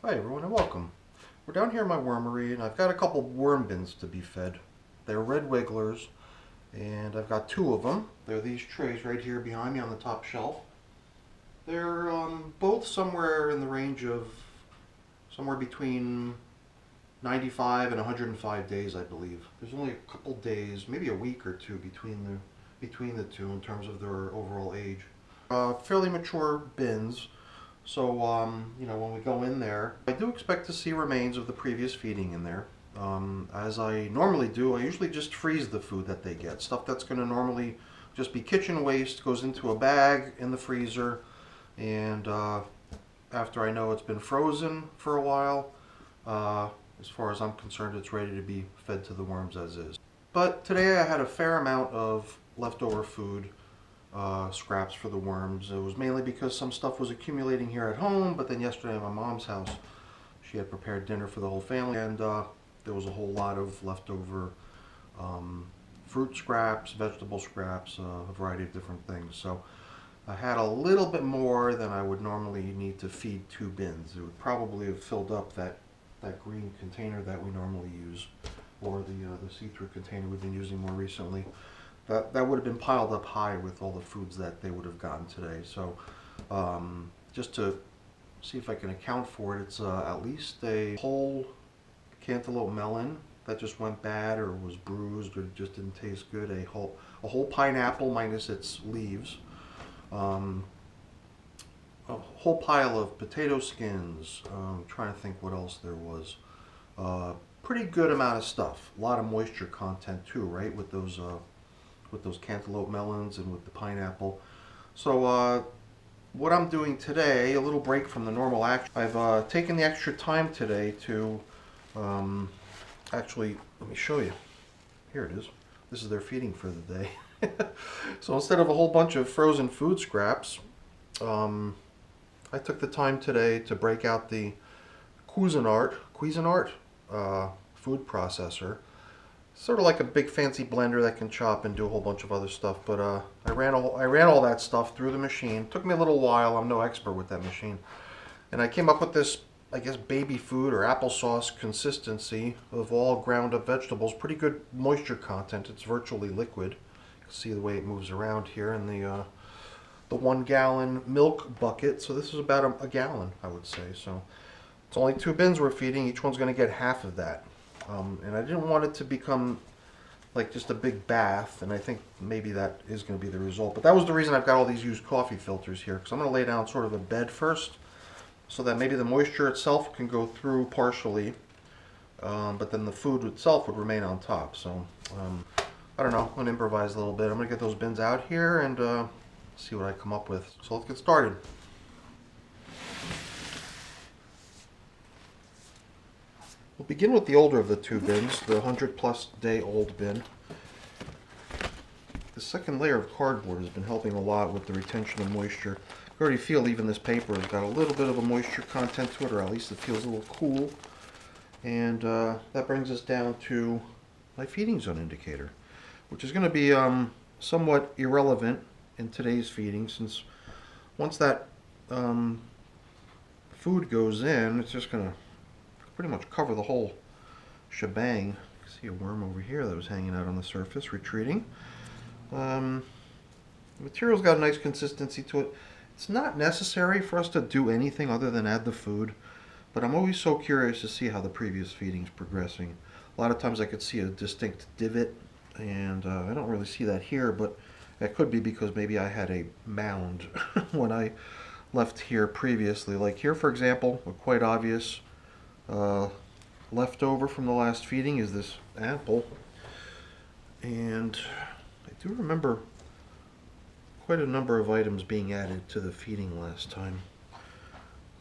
Hi everyone and welcome. We're down here in my wormery and I've got a couple worm bins to be fed. They're red wigglers and I've got two of them. They're these trays right here behind me on the top shelf. They're both somewhere in the range of somewhere between 95 and 105 days, I believe. There's only a couple days, maybe a week or two between the two in terms of their overall age. Fairly mature bins. So, when we go in there, I do expect to see remains of the previous feeding in there. As I normally do, I usually just freeze the food that they get. Stuff that's going to normally just be kitchen waste goes into a bag in the freezer, and after I know it's been frozen for a while, as far as I'm concerned, it's ready to be fed to the worms as is. But today I had a fair amount of leftover food. Scraps for the worms. It was mainly because some stuff was accumulating here at home, but then yesterday at my mom's house, she had prepared dinner for the whole family, and there was a whole lot of leftover fruit scraps, vegetable scraps, a variety of different things. So I had a little bit more than I would normally need to feed two bins. It would probably have filled up that green container that we normally use, or the see-through container we've been using more recently. That would have been piled up high with all the foods that they would have gotten today. So just to see if I can account for it, it's at least a whole cantaloupe melon that just went bad or was bruised or just didn't taste good. A whole pineapple minus its leaves. A whole pile of potato skins. Trying to think what else there was. Pretty good amount of stuff. A lot of moisture content too, right? With those cantaloupe melons and with the pineapple. So what I'm doing today, a little break from the normal action, I've taken the extra time today to actually, let me show you. Here it is. This is their feeding for the day. So instead of a whole bunch of frozen food scraps, I took the time today to break out the Cuisinart food processor. Sort of like a big fancy blender that can chop and do a whole bunch of other stuff, but I ran all that stuff through the machine. Took me a little while. I'm no expert with that machine, and I came up with this, I guess, baby food or applesauce consistency of all ground up vegetables. Pretty good moisture content. It's virtually liquid. You can see the way it moves around here in the 1 gallon milk bucket. So this is about a gallon, I would say. So it's only 2 bins we're feeding. Each one's going to get half of that. And I didn't want it to become like just a big bath, and I think maybe that is going to be the result. But that was the reason I've got all these used coffee filters here, because I'm going to lay down sort of a bed first, so that maybe the moisture itself can go through partially, but then the food itself would remain on top. So I don't know, I'm going to improvise a little bit. I'm going to get those bins out here and see what I come up with. So let's get started. We'll begin with the older of the 2 bins, the 100+ day old bin. The second layer of cardboard has been helping a lot with the retention of moisture. You already feel even this paper has got a little bit of a moisture content to it, or at least it feels a little cool. And that brings us down to my feeding zone indicator, which is going to be somewhat irrelevant in today's feeding, since once that food goes in, it's just going to pretty much cover the whole shebang. You can see a worm over here that was hanging out on the surface, retreating. The material's got a nice consistency to it. It's not necessary for us to do anything other than add the food, but I'm always so curious to see how the previous feeding's progressing. A lot of times I could see a distinct divot, and I don't really see that here, but that could be because maybe I had a mound when I left here previously. Like here, for example, quite obvious. Left over from the last feeding is this apple, and I do remember quite a number of items being added to the feeding last time.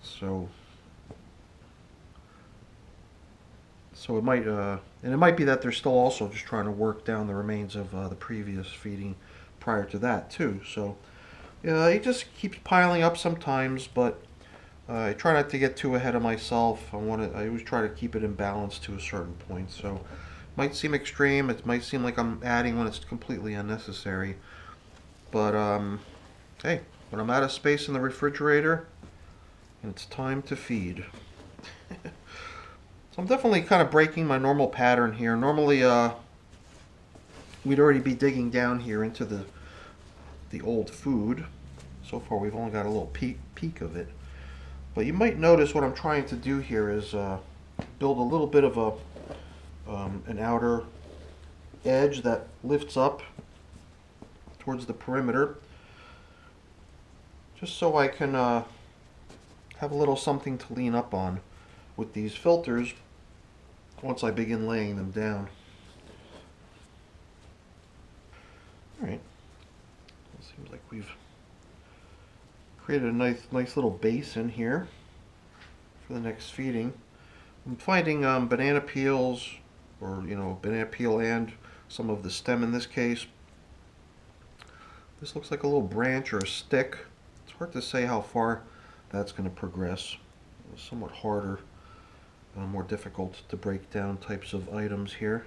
So it might and it might be that they're still also just trying to work down the remains of the previous feeding prior to that too. So it just keeps piling up sometimes, but I try not to get too ahead of myself. I always try to keep it in balance to a certain point. So it might seem extreme. It might seem like I'm adding when it's completely unnecessary. But hey, when I'm out of space in the refrigerator, it's time to feed. So I'm definitely kind of breaking my normal pattern here. Normally, we'd already be digging down here into the old food. So far, we've only got a little peek of it. But you might notice what I'm trying to do here is build a little bit of an outer edge that lifts up towards the perimeter, just so I can have a little something to lean up on with these filters once I begin laying them down. Alright, it seems like we've created a nice little basin here for the next feeding. I'm finding banana peels, or banana peel and some of the stem in this case. This looks like a little branch or a stick. It's hard to say how far that's going to progress. It's somewhat harder, more difficult to break down types of items here.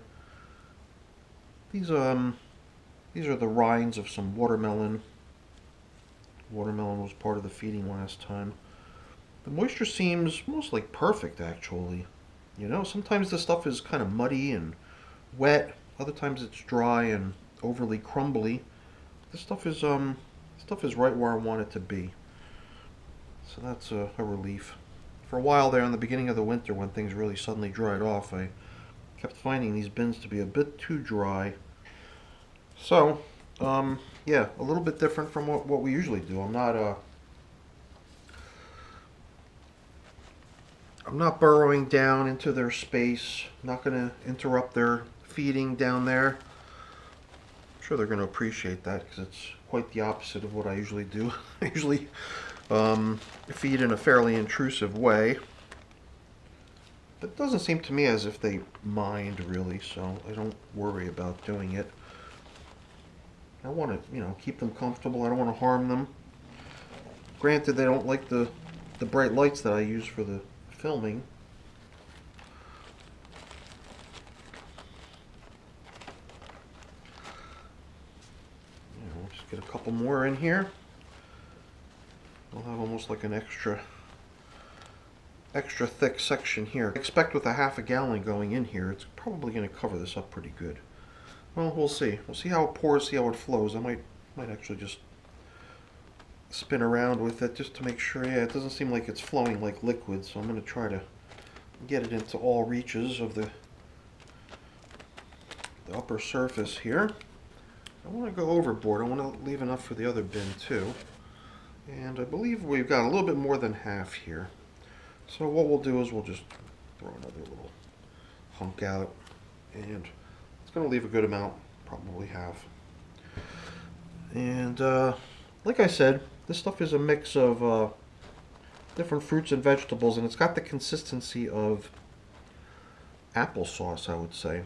These are the rinds of some watermelon. Watermelon was part of the feeding last time. The moisture seems mostly perfect, actually. Sometimes the stuff is kind of muddy and wet. Other times it's dry and overly crumbly. This stuff is right where I want it to be. So that's a relief. For a while there in the beginning of the winter, when things really suddenly dried off, I kept finding these bins to be a bit too dry. So, yeah, a little bit different from what we usually do. I'm not burrowing down into their space. I'm not going to interrupt their feeding down there. I'm sure they're going to appreciate that, because it's quite the opposite of what I usually do. I usually feed in a fairly intrusive way. But it doesn't seem to me as if they mind, really, so I don't worry about doing it. I want to, keep them comfortable. I don't want to harm them. Granted, they don't like the bright lights that I use for the filming. Just get a couple more in here. We'll have almost like an extra thick section here. I expect with a half a gallon going in here, it's probably going to cover this up pretty good. Well, we'll see. We'll see how it pours, see how it flows. I might actually just spin around with it just to make sure. Yeah, it doesn't seem like it's flowing like liquid, so I'm going to try to get it into all reaches of the upper surface here. I want to go overboard. I want to leave enough for the other bin too. And I believe we've got a little bit more than half here. So what we'll do is we'll just throw another little hunk out, and it's going to leave a good amount, probably half. And like I said, this stuff is a mix of different fruits and vegetables, and it's got the consistency of applesauce, I would say.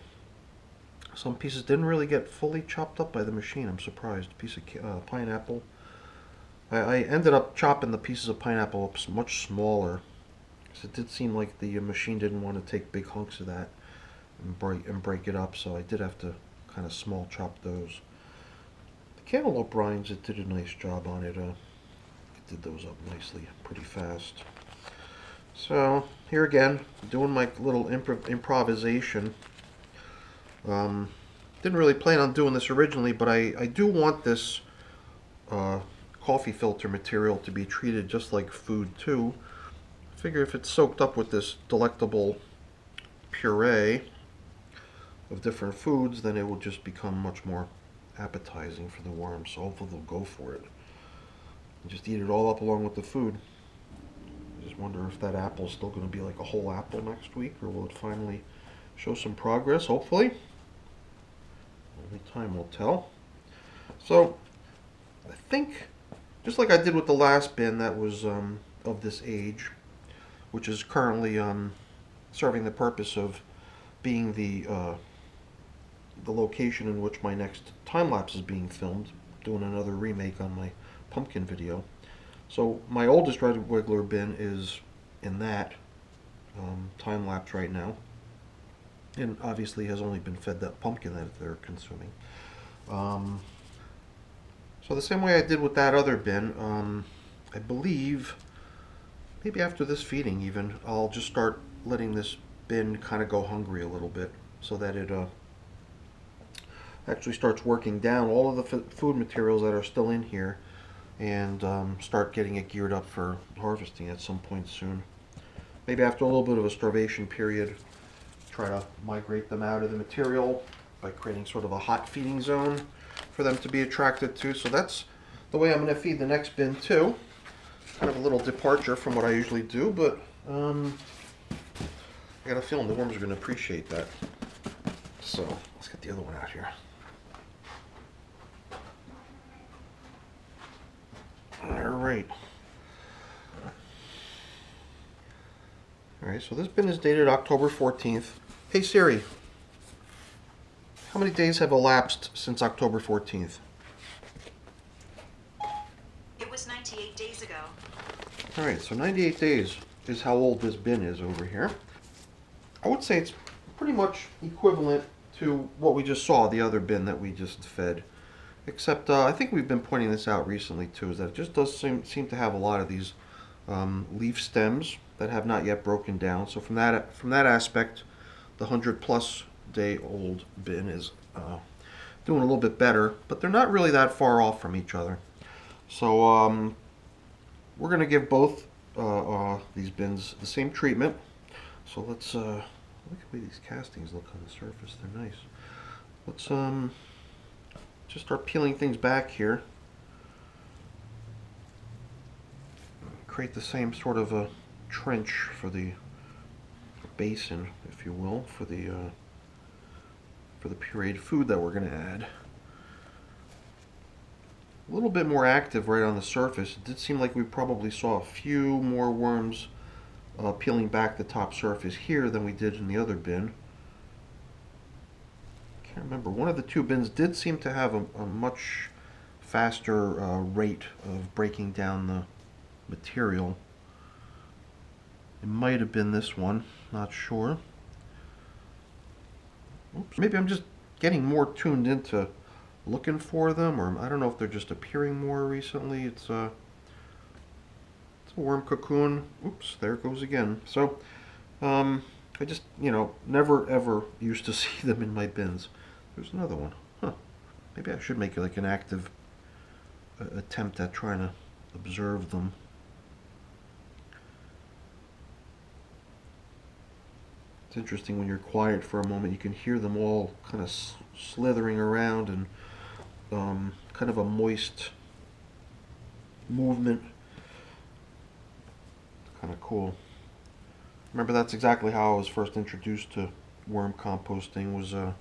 Some pieces didn't really get fully chopped up by the machine. I'm surprised. A piece of pineapple. I ended up chopping the pieces of pineapple up much smaller, because it did seem like the machine didn't want to take big hunks of that and break it up, so I did have to kind of small chop those. The cantaloupe rinds, it did a nice job on it. It did those up nicely, pretty fast. So here again, doing my little improvisation. Didn't really plan on doing this originally, but I do want this coffee filter material to be treated just like food too. I figure if it's soaked up with this delectable puree of different foods, then it will just become much more appetizing for the worms. So hopefully they'll go for it and just eat it all up along with the food. I just wonder if that apple's still going to be like a whole apple next week, or will it finally show some progress, hopefully. Only time will tell. So I think, just like I did with the last bin that was of this age, which is currently serving the purpose of being the location in which my next time lapse is being filmed, doing another remake on my pumpkin video. So my oldest red wiggler bin is in that time lapse right now, and obviously has only been fed that pumpkin that they're consuming. So the same way I did with that other bin, I believe maybe after this feeding even, I'll just start letting this bin kind of go hungry a little bit, so that it actually starts working down all of the food materials that are still in here, and start getting it geared up for harvesting at some point soon. Maybe after a little bit of a starvation period, try to migrate them out of the material by creating sort of a hot feeding zone for them to be attracted to. So that's the way I'm going to feed the next bin too. Kind of a little departure from what I usually do, but I got a feeling the worms are going to appreciate that. So let's get the other one out here. Alright. Alright, so this bin is dated October 14th. Hey Siri, how many days have elapsed since October 14th? It was 98 days ago. Alright, so 98 days is how old this bin is over here. I would say it's pretty much equivalent to what we just saw, the other bin that we just fed. Except I think we've been pointing this out recently too, is that it just does seem to have a lot of these leaf stems that have not yet broken down. So from that aspect, the 100+ day old bin is doing a little bit better, but they're not really that far off from each other. So we're going to give both these bins the same treatment. So let's look at the way these castings look on the surface. They're nice. Let's just start peeling things back here. Create the same sort of a trench for the basin, if you will, for the pureed food that we're going to add. A little bit more active right on the surface. It did seem like we probably saw a few more worms peeling back the top surface here than we did in the other bin. Can't remember. One of the two bins did seem to have a much faster rate of breaking down the material. It might have been this one, not sure. Oops. Maybe I'm just getting more tuned into looking for them, or I don't know if they're just appearing more recently. It's a worm cocoon. Oops, there it goes again. So I just, never ever used to see them in my bins. There's another one. Huh. Maybe I should make like an active attempt at trying to observe them. It's interesting when you're quiet for a moment, you can hear them all kind of slithering around, and kind of a moist movement. Kind of cool. Remember, that's exactly how I was first introduced to worm composting. Was the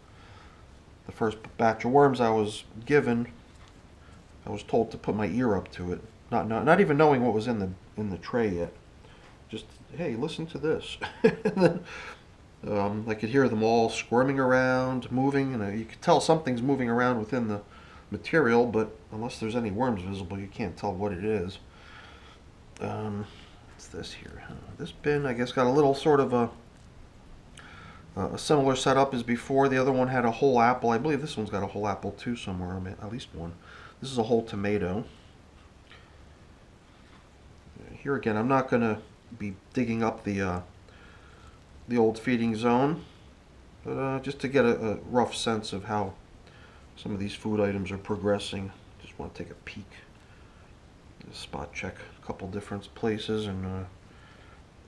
first batch of worms I was given, I was told to put my ear up to it, not even knowing what was in the tray yet. Just, hey, listen to this. And then I could hear them all squirming around, moving, and you could tell something's moving around within the material, but unless there's any worms visible, you can't tell what it is. What's this here? This bin, I guess, got a little sort of a similar setup as before. The other one had a whole apple. I believe this one's got a whole apple too somewhere, at least one. This is a whole tomato. Here again, I'm not going to be digging up the old feeding zone, but just to get a rough sense of how some of these food items are progressing. Just want to take a peek, spot check a couple different places, and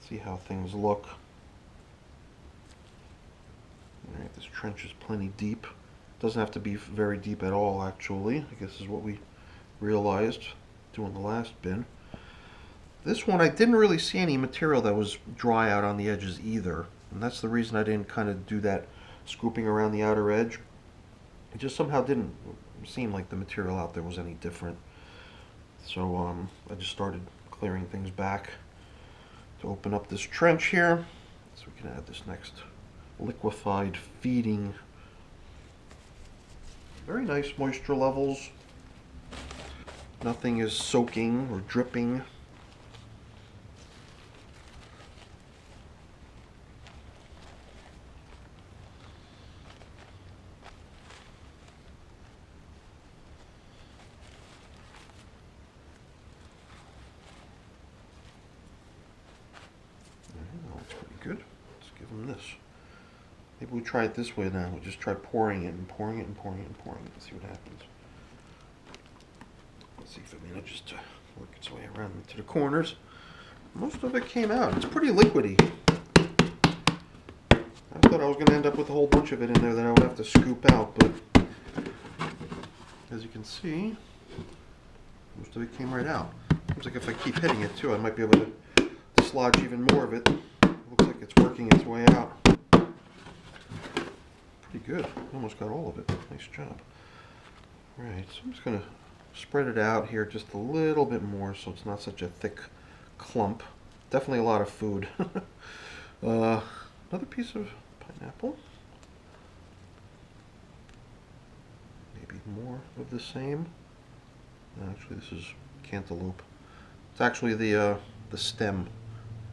see how things look. Alright, this trench is plenty deep. Doesn't have to be very deep at all, actually. I guess is what we realized doing the last bin. This one, I didn't really see any material that was dry out on the edges either, and that's the reason I didn't kind of do that scooping around the outer edge. It just somehow didn't seem like the material out there was any different. So I just started clearing things back to open up this trench here, so we can add this next liquefied feeding. Very nice moisture levels. Nothing is soaking or dripping. That looks pretty good. Let's give from this. Maybe we try it this way now. We'll just try pouring it and pouring it and pouring it and pouring it and see what happens. Let's see if it manages to work its way around into the corners. Most of it came out. It's pretty liquidy. I thought I was going to end up with a whole bunch of it in there that I would have to scoop out, but as you can see, most of it came right out. Seems like if I keep hitting it too, I might be able to dislodge even more of it. Looks like it's working its way out. Pretty good. Almost got all of it. Nice job. Alright, so I'm just going to spread it out here just a little bit more so it's not such a thick clump. Definitely a lot of food. Another piece of pineapple. Maybe more of the same. Actually, this is cantaloupe. It's actually the stem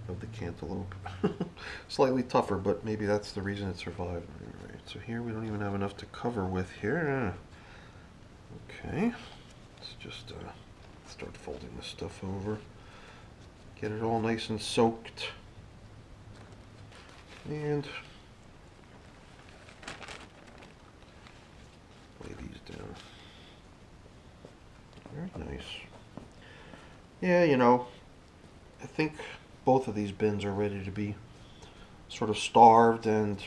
of the cantaloupe. Slightly tougher, but maybe that's the reason it survived. Alright, so here we don't even have enough to cover with here. Okay, let's just start folding this stuff over. Get it all nice and soaked. And lay these down. Very nice. Yeah, you know, I think both of these bins are ready to be sort of starved and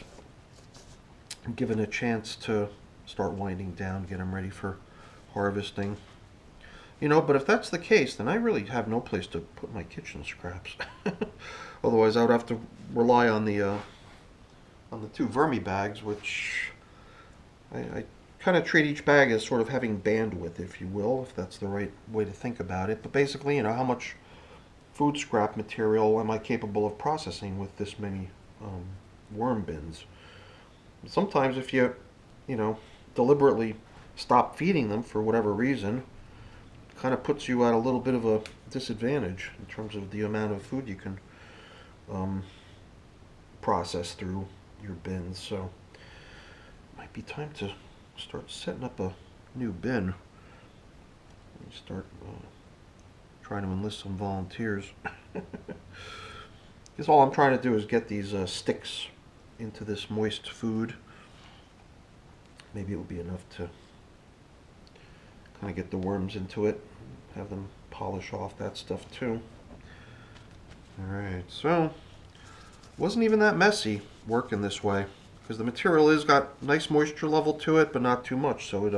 given a chance to start winding down, get them ready for harvesting. You know, but if that's the case, then I really have no place to put my kitchen scraps. Otherwise, I would have to rely on the 2 Vermi bags, which I kind of treat each bag as sort of having bandwidth, if you will, if that's the right way to think about it. But basically, you know, how much food scrap material am I capable of processing with this many worm bins? Sometimes if you know, deliberately stop feeding them for whatever reason, it kind of puts you at a little bit of a disadvantage in terms of the amount of food you can process through your bins. So it might be time to start setting up a new bin. Start trying to enlist some volunteers. Because all I'm trying to do is get these sticks into this moist food. Maybe it will be enough to kind of get the worms into it, have them polish off that stuff too. Alright, so wasn't even that messy working this way, because the material is got nice moisture level to it, but not too much, so it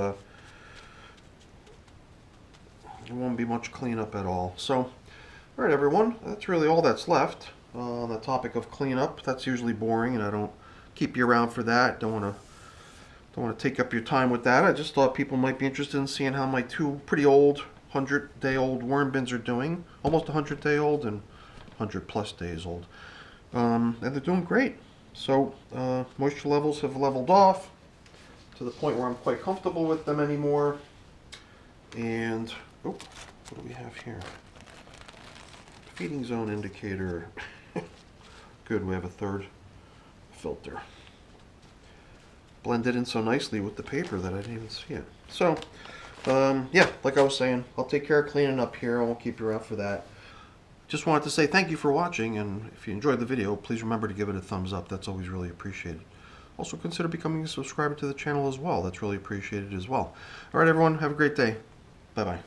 won't be much cleanup at all. So, alright everyone, that's really all that's left on the topic of cleanup. That's usually boring, and I don't keep you around for that. Don't want to take up your time with that. I just thought people might be interested in seeing how my 2 pretty old 100-day-old worm bins are doing. Almost 100-day-old and 100+ days old. And they're doing great. So moisture levels have leveled off to the point where I'm quite comfortable with them anymore. And oh, what do we have here? Feeding zone indicator. Good, we have a 3rd filter. Blended in so nicely with the paper that I didn't even see it. So yeah, like I was saying, I'll take care of cleaning up here. I won't keep you around for that. Just wanted to say thank you for watching, and if you enjoyed the video, please remember to give it a thumbs up. That's always really appreciated. Also consider becoming a subscriber to the channel as well. That's really appreciated as well. Alright everyone, have a great day. Bye-bye.